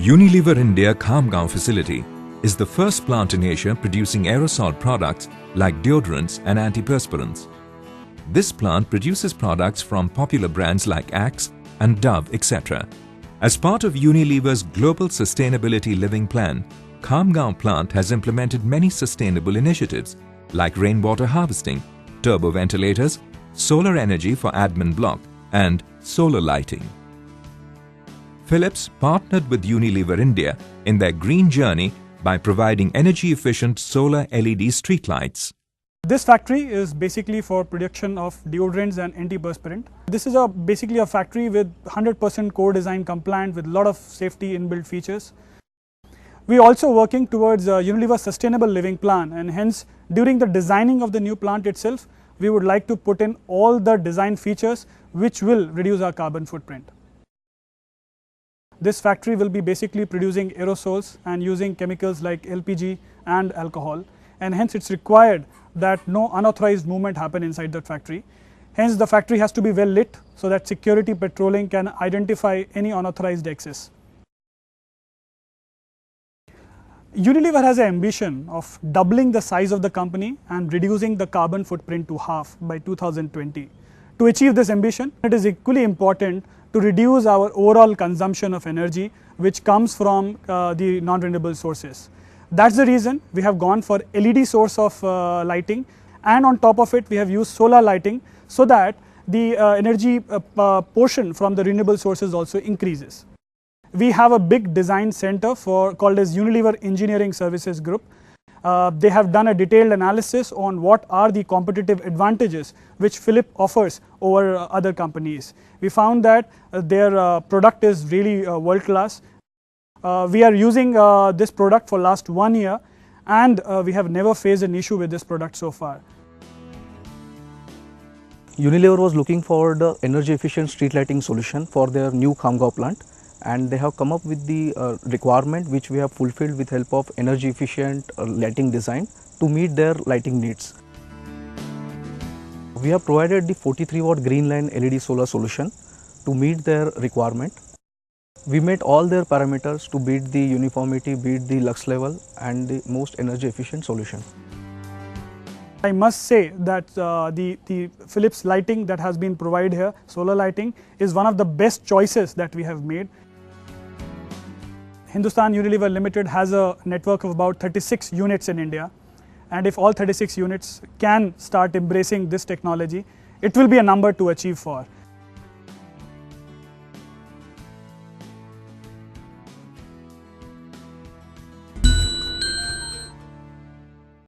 Unilever India Khamgaon facility is the first plant in Asia producing aerosol products like deodorants and antiperspirants. This plant produces products from popular brands like Axe and Dove, etc. As part of Unilever's Global Sustainability Living Plan, Khamgaon plant has implemented many sustainable initiatives like rainwater harvesting, turbo ventilators, solar energy for admin block and solar lighting. Philips partnered with Unilever India in their green journey by providing energy-efficient solar LED streetlights. This factory is basically for production of deodorants and antiperspirant. This is basically a factory with 100% core design compliant with a lot of safety inbuilt features. We are also working towards Unilever Sustainable Living Plan, and hence during the designing of the new plant itself, we would like to put in all the design features which will reduce our carbon footprint. This factory will be basically producing aerosols and using chemicals like LPG and alcohol, and hence it's required that no unauthorized movement happen inside that factory. Hence the factory has to be well lit so that security patrolling can identify any unauthorized access. Unilever has an ambition of doubling the size of the company and reducing the carbon footprint to half by 2020. To achieve this ambition, it is equally important to reduce our overall consumption of energy which comes from the non-renewable sources. That's the reason we have gone for LED source of lighting, and on top of it we have used solar lighting so that the energy portion from the renewable sources also increases. We have a big design center called as Unilever Engineering Services Group. They have done a detailed analysis on what are the competitive advantages which Philips offers over other companies. We found that their product is really world class. We are using this product for last 1 year, and we have never faced an issue with this product so far. Unilever was looking for the energy efficient street lighting solution for their new Khamgaon plant, and they have come up with the requirement which we have fulfilled with help of energy efficient lighting design to meet their lighting needs. We have provided the 43 watt green line LED solar solution to meet their requirement. We met all their parameters to beat the uniformity, beat the lux level and the most energy efficient solution. I must say that the Philips lighting that has been provided here, solar lighting, is one of the best choices that we have made. Hindustan Unilever Limited has a network of about 36 units in India, and if all 36 units can start embracing this technology, it will be a number to achieve for.